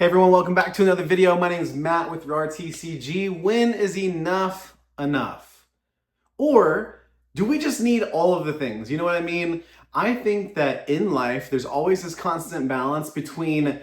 Hey everyone, welcome back to another video. My name is Matt with your RTCG. When is enough enough? Or do we just need all of the things? You know what I mean? I think that in life, there's always this constant balance between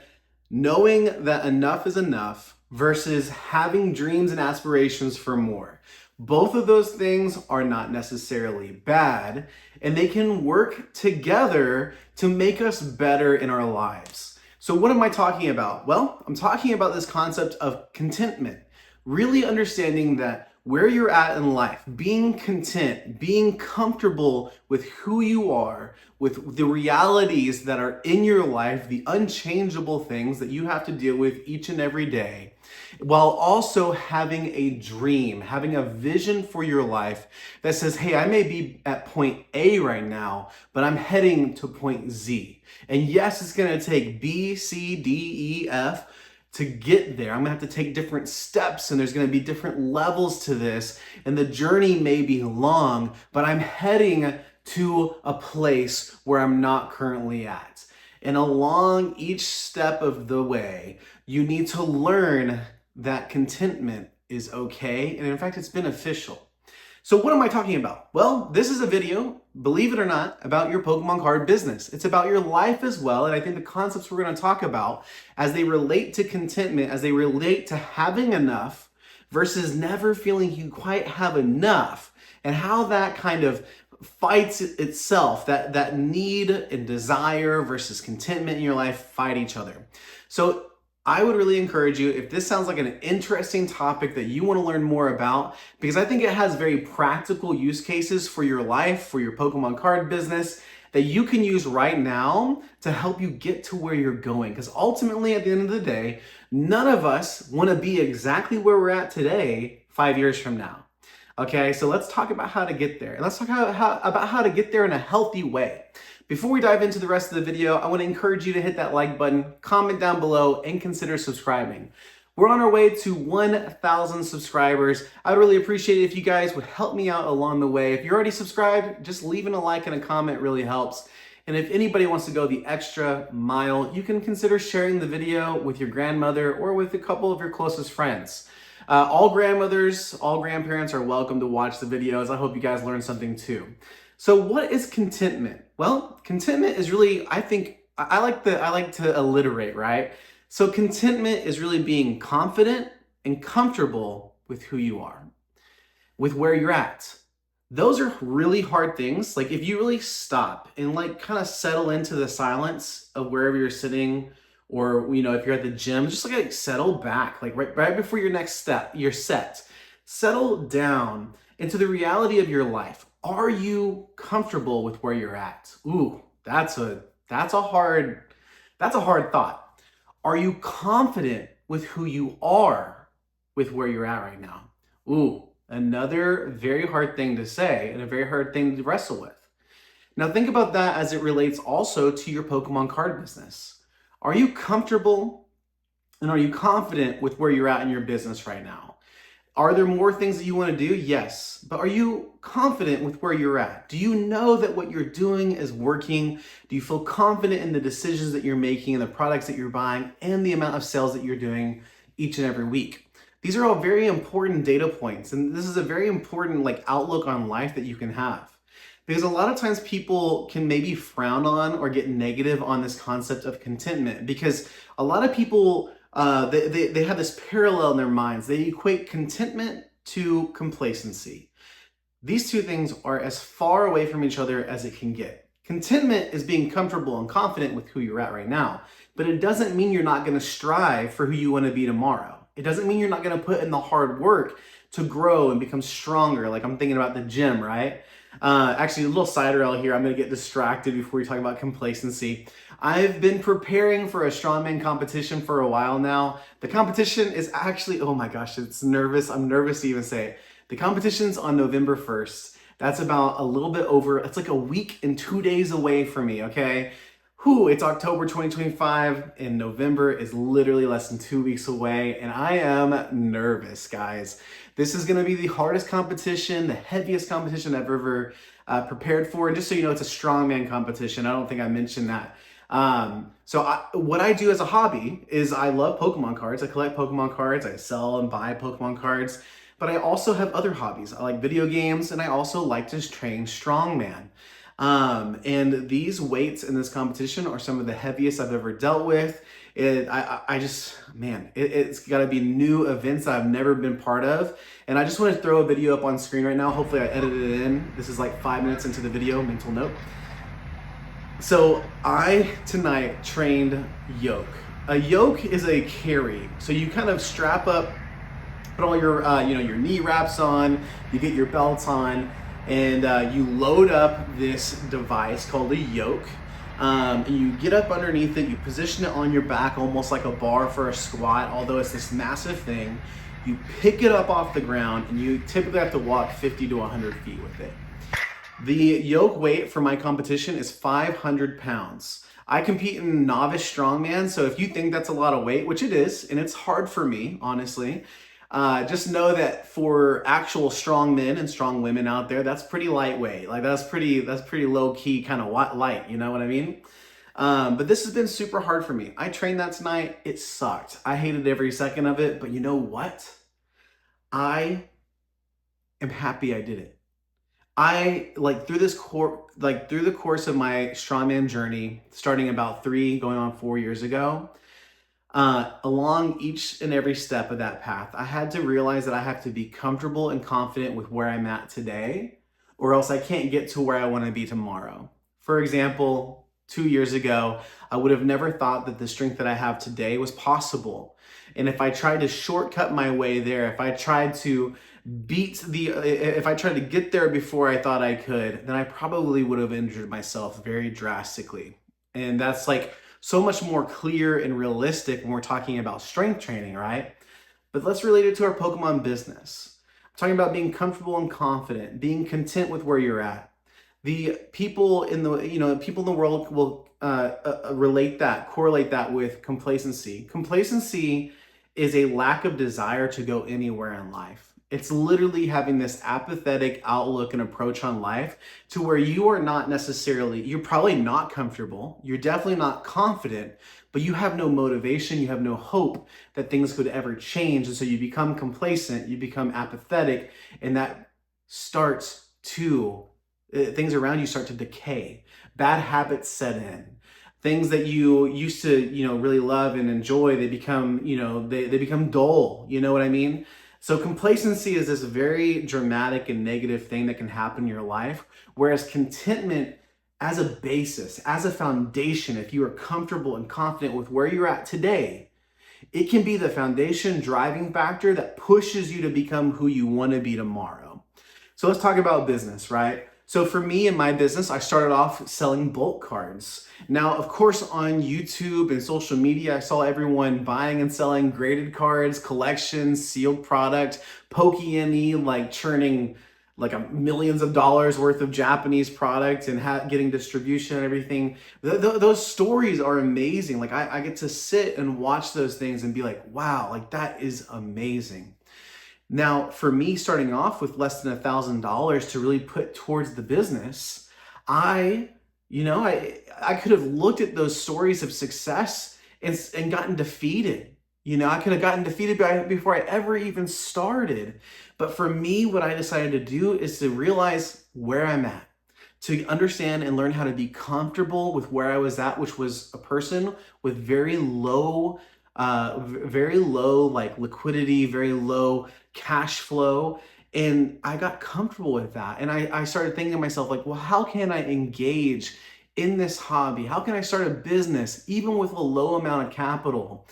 knowing that enough is enough versus having dreams and aspirations for more. Both of those things are not necessarily bad, and they can work together to make us better in our lives. So what am I talking about? Well, I'm talking about this concept of contentment, really understanding that where you're at in life, being content, being comfortable with who you are, with the realities that are in your life, the unchangeable things that you have to deal with each and every day, while also having a dream, having a vision for your life that says, hey, I may be at point A right now, but I'm heading to point Z. And yes, it's gonna take B, C, D, E, F to get there. I'm gonna have to take different steps, and there's gonna be different levels to this, and the journey may be long, but I'm heading to a place where I'm not currently at. And along each step of the way, you need to learn that contentment is okay, and in fact, it's beneficial. So what am I talking about? Well, this is a video, believe it or not, about your Pokemon card business. It's about your life as well, and I think the concepts we're going to talk about as they relate to contentment, as they relate to having enough versus never feeling you quite have enough, and how that kind of fights itself, that need and desire versus contentment in your life fight each other. So I would really encourage you, if this sounds like an interesting topic that you want to learn more about, because I think it has very practical use cases for your life, for your Pokemon card business, that you can use right now to help you get to where you're going. Because ultimately, at the end of the day, none of us want to be exactly where we're at today 5 years from now. Okay, so let's talk about how to get there. And let's talk about how to get there in a healthy way. Before we dive into the rest of the video, I want to encourage you to hit that like button, comment down below, and consider subscribing. We're on our way to 1,000 subscribers. I'd really appreciate it if you guys would help me out along the way. If you're already subscribed, just leaving a like and a comment really helps. And if anybody wants to go the extra mile, you can consider sharing the video with your grandmother or with a couple of your closest friends. All grandmothers, all grandparents are welcome to watch the videos. I hope you guys learned something too. So what is contentment? Well, contentment is really, I think, I like to alliterate, right? So contentment is really being confident and comfortable with who you are, with where you're at. Those are really hard things. Like if you really stop and like kind of settle into the silence of wherever you're sitting, or if you're at the gym, just like settle back, like right before your next step, your set. Settle down into the reality of your life. Are you comfortable with where you're at? Ooh, that's a hard thought. Are you confident with who you are with where you're at right now? Ooh, another very hard thing to say and a very hard thing to wrestle with. Now think about that as it relates also to your Pokemon card business. Are you comfortable and are you confident with where you're at in your business right now? Are there more things that you want to do? Yes. But are you confident with where you're at? Do you know that what you're doing is working? Do you feel confident in the decisions that you're making and the products that you're buying and the amount of sales that you're doing each and every week? These are all very important data points. And this is a very important outlook on life that you can have. Because a lot of times people can maybe frown on or get negative on this concept of contentment, because a lot of people they have this parallel in their minds. They equate contentment to complacency. These two things are as far away from each other as it can get. Contentment is being comfortable and confident with who you're at right now, but it doesn't mean you're not going to strive for who you want to be tomorrow. It doesn't mean you're not going to put in the hard work to grow and become stronger. Like I'm thinking about the gym, right? Actually, a little side rail here. I'm going to get distracted before we talk about complacency. I've been preparing for a strongman competition for a while now. The competition is actually, oh my gosh, it's nervous. I'm nervous to even say it. The competition's on November 1st. That's about a little bit over, it's like a week and 2 days away from me, okay? It's October 2025 and November is literally less than 2 weeks away, and I am nervous, guys. This is gonna be the hardest competition, the heaviest competition I've ever prepared for. And just so you know, it's a strongman competition. I don't think I mentioned that. What I do as a hobby is I love Pokemon cards. I collect Pokemon cards. I sell and buy Pokemon cards. But I also have other hobbies. I like video games, and I also like to train strongman. And these weights in this competition are some of the heaviest I've ever dealt with. I just, man, it's got to be new events I've never been part of. And I just want to throw a video up on screen right now. Hopefully I edited it in. This is like 5 minutes into the video, mental note. So I tonight trained yoke. A yoke is a carry. So you kind of strap up, put all your your knee wraps on, you get your belts on, and you load up this device called a yoke. And you get up underneath it, you position it on your back almost like a bar for a squat, although it's this massive thing. You pick it up off the ground, and you typically have to walk 50 to 100 feet with it. The yoke weight for my competition is 500 pounds. I compete in novice strongman, so if you think that's a lot of weight, which it is, and it's hard for me, honestly, just know that for actual strong men and strong women out there, that's pretty lightweight. Like that's pretty low key, kind of light. You know what I mean? But this has been super hard for me. I trained that tonight. It sucked. I hated every second of it. But you know what? I am happy I did it. I through the course of my strongman journey, starting about 3, going on 4 years ago. Along each and every step of that path, I had to realize that I have to be comfortable and confident with where I'm at today, or else I can't get to where I want to be tomorrow. For example, 2 years ago, I would have never thought that the strength that I have today was possible. And if I tried to shortcut my way there, if I tried to get there before I thought I could, then I probably would have injured myself very drastically. And that's like so much more clear and realistic when we're talking about strength training, right? But let's relate it to our Pokemon business. I'm talking about being comfortable and confident, being content with where you're at. The people in the world will correlate that with complacency. Complacency is a lack of desire to go anywhere in life. It's literally having this apathetic outlook and approach on life to where you're probably not comfortable, you're definitely not confident, but you have no motivation, you have no hope that things could ever change. And so you become complacent, you become apathetic, and that things around you start to decay. Bad habits set in. Things that you used to, really love and enjoy, they become, they become dull. You know what I mean? So complacency is this very dramatic and negative thing that can happen in your life, whereas contentment as a basis, as a foundation, if you are comfortable and confident with where you're at today, it can be the foundation driving factor that pushes you to become who you want to be tomorrow. So let's talk about business, right? So for me in my business, I started off selling bulk cards. Now, of course, on YouTube and social media, I saw everyone buying and selling graded cards, collections, sealed product, Poke-Yemi, like churning like millions of dollars worth of Japanese product and getting distribution and everything. Those stories are amazing. Like I get to sit and watch those things and be like, wow, like that is amazing. Now, for me, starting off with less than $1,000 to really put towards the business, I could have looked at those stories of success and gotten defeated. I could have gotten defeated before I ever even started. But for me, what I decided to do is to realize where I'm at, to understand and learn how to be comfortable with where I was at, which was a person with very low like liquidity, very low cash flow. And I got comfortable with that. And I started thinking to myself, like, well, how can I engage in this hobby? How can I start a business, even with a low amount of capital,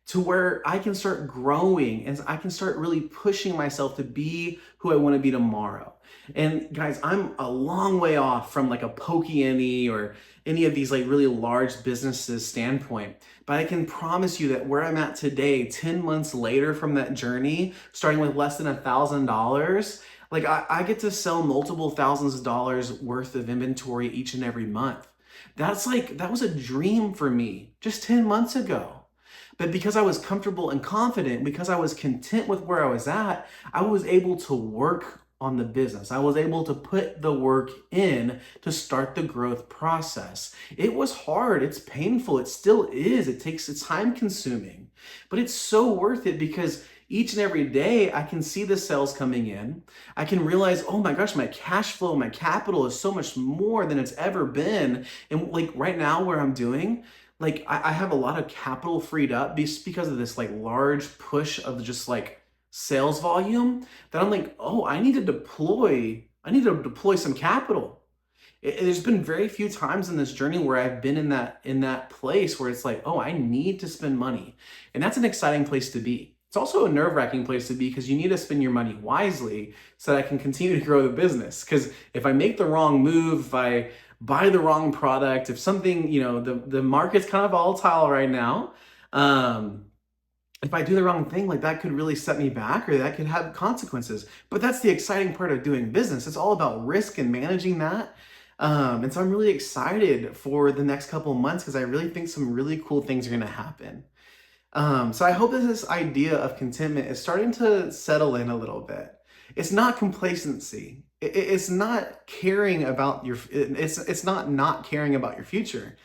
to where I can start growing and I can start really pushing myself to be who I want to be tomorrow? And guys, I'm a long way off from like a Poke-Yemi or any of these like really large businesses standpoint. But I can promise you that where I'm at today, 10 months later from that journey, starting with less than $1,000, like I get to sell multiple thousands of dollars worth of inventory each and every month. That was a dream for me just 10 months ago. But because I was comfortable and confident, because I was content with where I was at, I was able to work on the business. I was able to put the work in to start the growth process. It was hard, it's painful, it still is. It's time consuming, but it's so worth it because each and every day I can see the sales coming in. I can realize, oh my gosh, my cash flow, my capital is so much more than it's ever been. And like right now where I'm doing, like I have a lot of capital freed up just because of this like large push of just like sales volume that I'm like, oh, I need to deploy some capital. There's been very few times in this journey where I've been in that place where it's like, oh, I need to spend money. And that's an exciting place to be. It's also a nerve-wracking place to be because you need to spend your money wisely so that I can continue to grow the business. Because if I make the wrong move, if I buy the wrong product, if something, the market's kind of volatile right now, if I do the wrong thing, like that could really set me back or that could have consequences. But that's the exciting part of doing business. It's all about risk and managing that. And so I'm really excited for the next couple of months because I really think some really cool things are going to happen. So I hope that this idea of contentment is starting to settle in a little bit. It's not complacency. It's not caring about it's not caring about your future.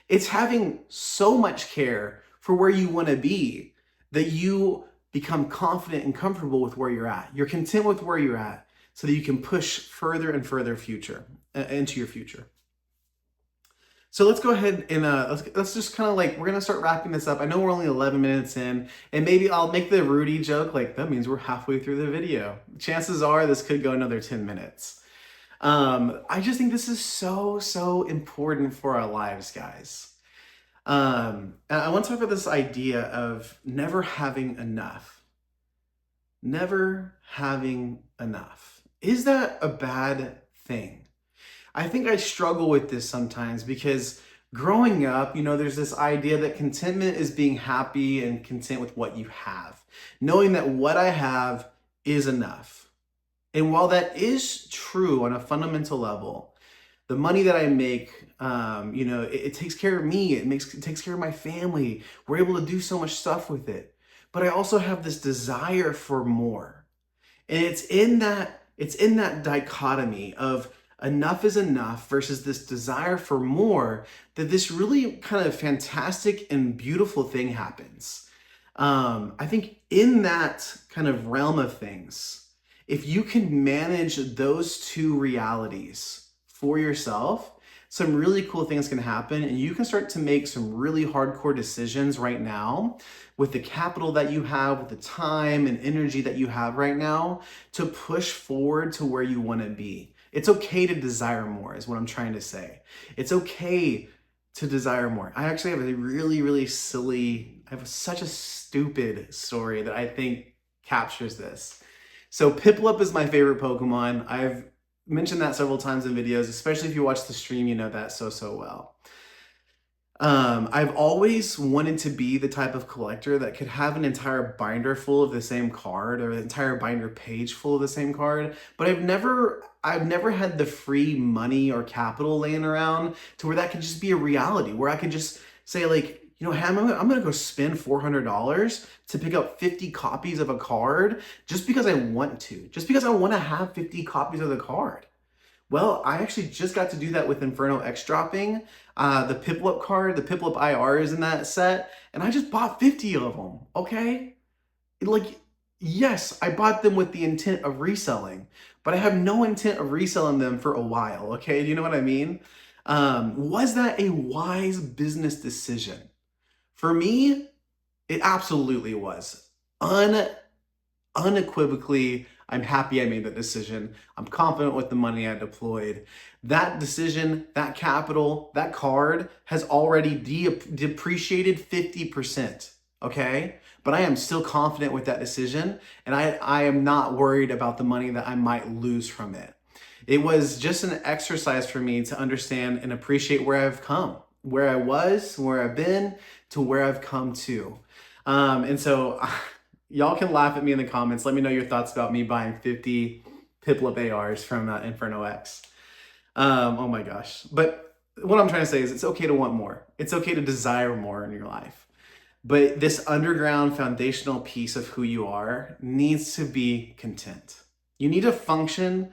It's having so much care for where you want to be that you become confident and comfortable with where you're at. You're content with where you're at so that you can push further and further into your future. So let's go ahead and let's just kind of like, we're gonna start wrapping this up. I know we're only 11 minutes in, and maybe I'll make the Rudy joke, like that means we're halfway through the video. Chances are this could go another 10 minutes. I just think this is so important for our lives, guys. And I want to talk about this idea of never having enough. Never having enough. Is that a bad thing? I think I struggle with this sometimes because growing up, there's this idea that contentment is being happy and content with what you have, knowing that what I have is enough. And while that is true on a fundamental level, the money that I make, it takes care of me. It takes care of my family. We're able to do so much stuff with it. But I also have this desire for more. And it's in that dichotomy of enough is enough versus this desire for more that this really kind of fantastic and beautiful thing happens. I think in that kind of realm of things, if you can manage those two realities for yourself, some really cool things can happen and you can start to make some really hardcore decisions right now with the capital that you have, with the time and energy that you have right now to push forward to where you want to be. It's okay to desire more is what I'm trying to say. It's okay to desire more. I actually have a really such a stupid story that I think captures this. So Piplup is my favorite Pokemon. I've mentioned that several times in videos, especially if you watch the stream, you know that so well. I've always wanted to be the type of collector that could have an entire binder full of the same card or an entire binder page full of the same card, but I've never had the free money or capital laying around to where that could just be a reality, where I could just say like, hey, I'm gonna go spend $400 to pick up 50 copies of a card just because I want to, just because I want to have 50 copies of the card. Well, I actually just got to do that with Inferno X dropping. The Piplup card, the Piplup IR is in that set, and I just bought 50 of them, okay? Like, yes, I bought them with the intent of reselling, but I have no intent of reselling them for a while, okay? Do you know what I mean? Was that a wise business decision? For me, it absolutely was. Unequivocally, I'm happy I made that decision. I'm confident with the money I deployed. That decision, that capital, that card has already depreciated 50%, okay? But I am still confident with that decision, and I am not worried about the money that I might lose from it. It was just an exercise for me to understand and appreciate where I've come, where I was, where I've been, to where I've come to. And so y'all can laugh at me in the comments. Let me know your thoughts about me buying 50 Piplup ARs from Inferno X. Oh my gosh. But what I'm trying to say is it's okay to want more. It's okay to desire more in your life. But this underground foundational piece of who you are needs to be content. You need to function.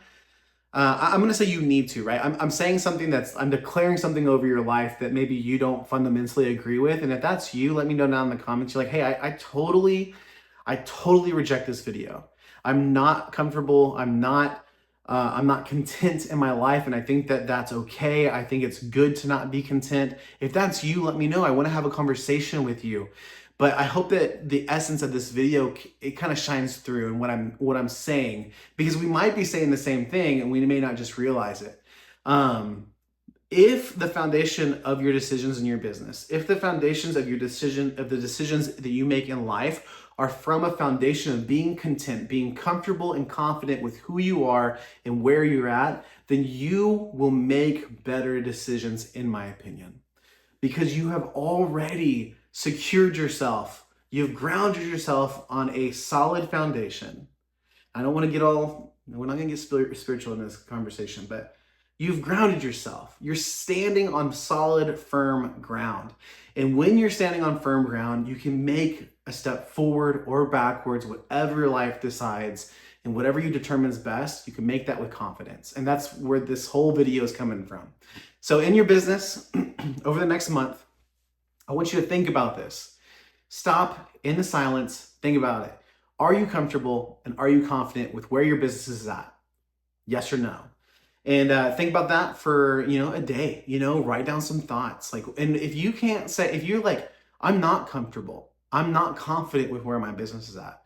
I'm going to say you need to, right? I'm saying something I'm declaring something over your life that maybe you don't fundamentally agree with. And if that's you, let me know down in the comments. You're like, hey, I totally reject this video. I'm not comfortable. I'm not content in my life. And I think that that's okay. I think it's good to not be content. If that's you, let me know. I want to have a conversation with you. But I hope that the essence of this video, it kind of shines through in what I'm saying, because we might be saying the same thing and we may not just realize it. If the foundation of your decisions in your business, if the foundations of the decisions that you make in life are from a foundation of being content, being comfortable and confident with who you are and where you're at, then you will make better decisions, in my opinion, because you have already secured yourself. You've grounded yourself on a solid foundation. I don't want to we're not going to get spiritual in this conversation, but you've grounded yourself. You're standing on solid, firm ground. And when you're standing on firm ground, you can make a step forward or backwards, whatever your life decides, and whatever you determine is best, you can make that with confidence. And that's where this whole video is coming from. So in your business, over the next month, I want you to think about this. Stop in the silence, think about it. Are you comfortable and are you confident with where your business is at? Yes or no? And think about that for, a day, write down some thoughts. And if you can't say, if you're like, I'm not comfortable, I'm not confident with where my business is at,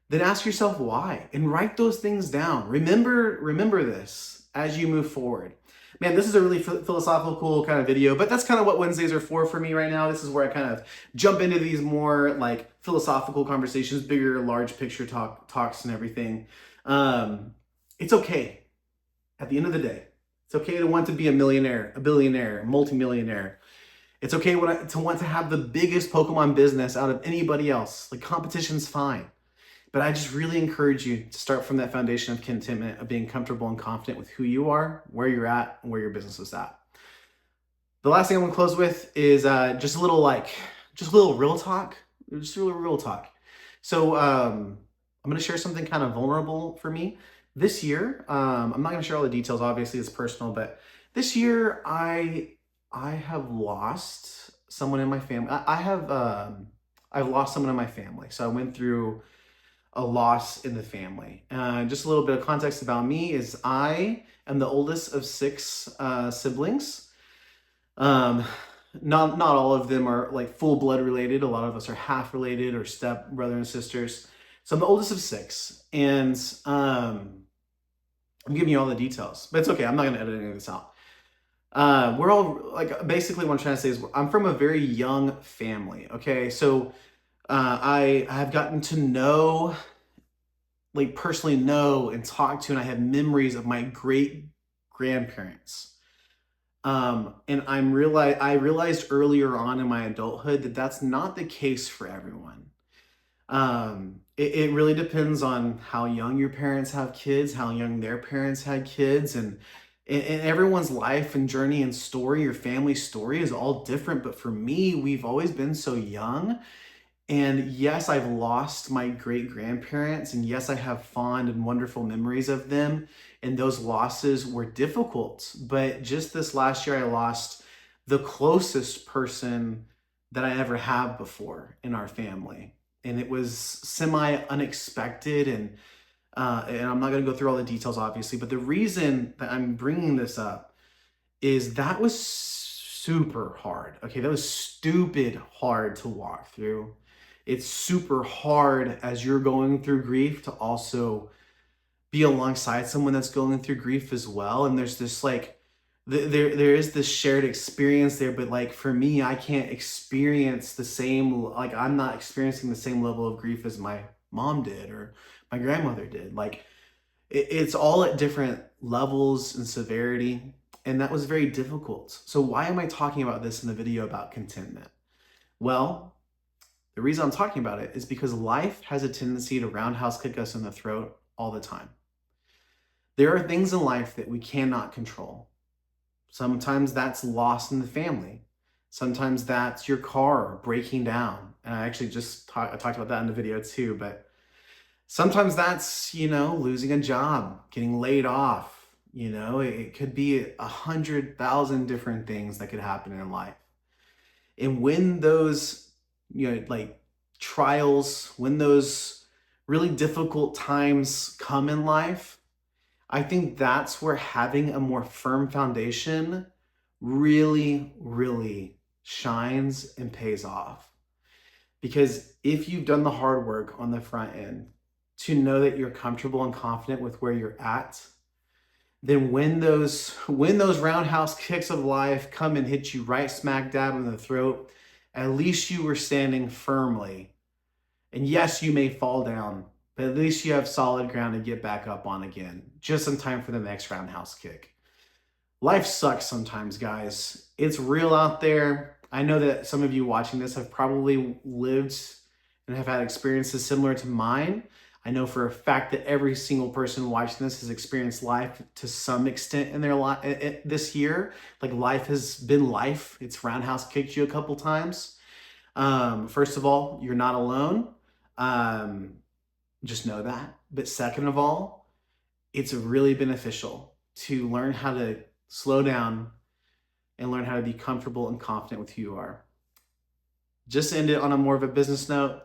then ask yourself why and write those things down. Remember this as you move forward. Man, this is a really philosophical kind of video, but that's kind of what Wednesdays are for me right now. This is where I kind of jump into these more like philosophical conversations, bigger, large picture talks and everything. It's okay. At the end of the day, it's okay to want to be a millionaire, a billionaire, multimillionaire. It's okay to want to have the biggest Pokemon business out of anybody else. Like, competition's fine. But I just really encourage you to start from that foundation of contentment, of being comfortable and confident with who you are, where you're at, and where your business is at. The last thing I'm gonna close with is just a little real talk. Just a little real talk. So I'm gonna share something kind of vulnerable for me. This year, I'm not gonna share all the details, obviously it's personal, but this year I have lost someone in my family. I've lost someone in my family. So I went through a loss in the family. Just a little bit of context about me is I am the oldest of 6 siblings. Not all of them are like full blood related. A lot of us are half related or step brother and sisters. So I'm the oldest of 6, and I'm giving you all the details, but it's okay. I'm not gonna edit any of this out. We're all like, basically what I'm trying to say is I'm from a very young family. Okay, so I have gotten to know, like personally know and talk to, and I have memories of my great grandparents. And I realized earlier on in my adulthood that that's not the case for everyone. It really depends on how young your parents have kids, how young their parents had kids, and everyone's life and journey and story, your family story is all different. But for me, we've always been so young. And yes, I've lost my great grandparents, and yes, I have fond and wonderful memories of them. And those losses were difficult. But just this last year, I lost the closest person that I ever have before in our family. And it was semi-unexpected, and I'm not going to go through all the details, obviously, but the reason that I'm bringing this up is that was super hard. Okay, that was stupid hard to walk through. It's super hard as you're going through grief to also be alongside someone that's going through grief as well. And there's this like, there is this shared experience there, but like for me, I can't experience the same, like I'm not experiencing the same level of grief as my mom did or my grandmother did. Like it's all at different levels and severity. And that was very difficult. So why am I talking about this in the video about contentment? Well, the reason I'm talking about it is because life has a tendency to roundhouse kick us in the throat all the time. There are things in life that we cannot control. Sometimes that's loss in the family. Sometimes that's your car breaking down. And I actually I talked about that in the video too, but Sometimes that's, losing a job, getting laid off. It could be 100,000 different things that could happen in life. And when those, like trials, when those really difficult times come in life, I think that's where having a more firm foundation really, really shines and pays off. Because if you've done the hard work on the front end to know that you're comfortable and confident with where you're at, then when those roundhouse kicks of life come and hit you right smack dab in the throat, at least you were standing firmly. And yes, you may fall down, but at least you have solid ground to get back up on again, just in time for the next roundhouse kick. Life sucks sometimes, guys. It's real out there. I know that some of you watching this have probably lived and have had experiences similar to mine. I know for a fact that every single person watching this has experienced life to some extent in their life this year. Like life has been life. It's roundhouse kicked you a couple times. First of all, you're not alone. Just know that. But second of all, it's really beneficial to learn how to slow down and learn how to be comfortable and confident with who you are. Just to end it on a more of a business note,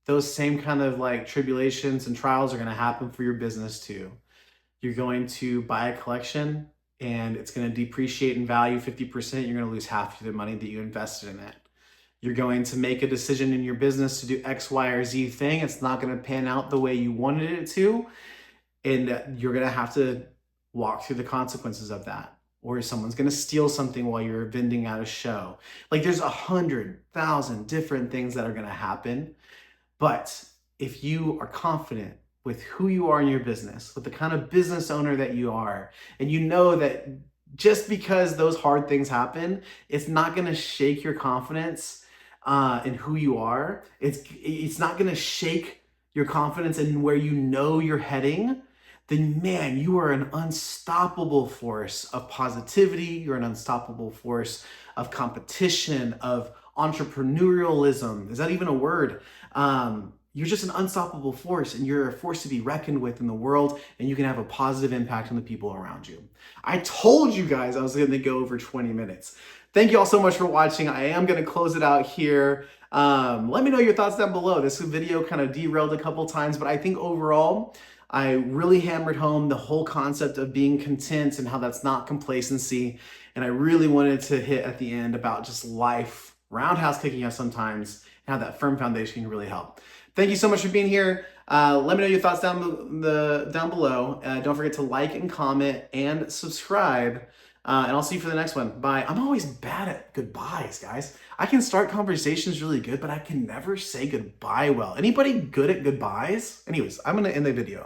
those same kind of like tribulations and trials are going to happen for your business too. You're going to buy a collection and it's going to depreciate in value 50%. You're going to lose half of the money that you invested in it. You're going to make a decision in your business to do X, Y, or Z thing. It's not going to pan out the way you wanted it to. And you're going to have to walk through the consequences of that. Or someone's going to steal something while you're vending at a show. Like there's 100,000 different things that are going to happen. But if you are confident with who you are in your business, with the kind of business owner that you are, and you know that just because those hard things happen, it's not going to shake your confidence in who you are. It's not going to shake your confidence in where you know you're heading. Then man, you are an unstoppable force of positivity. You're an unstoppable force of competition, of entrepreneurialism. Is that even a word? You're just an unstoppable force, and you're a force to be reckoned with in the world, and you can have a positive impact on the people around you. I told you guys I was going to go over 20 minutes. Thank you all so much for watching. I am going to close it out here. Let me know your thoughts down below. This video kind of derailed a couple times, but I think overall, I really hammered home the whole concept of being content and how that's not complacency. And I really wanted to hit at the end about just life, roundhouse kicking us sometimes, and how that firm foundation can really help. Thank you so much for being here. Let me know your thoughts down below. Don't forget to like and comment and subscribe. And I'll see you for the next one. Bye. I'm always bad at goodbyes, guys. I can start conversations really good, but I can never say goodbye well. Anybody good at goodbyes? Anyways, I'm going to end the video.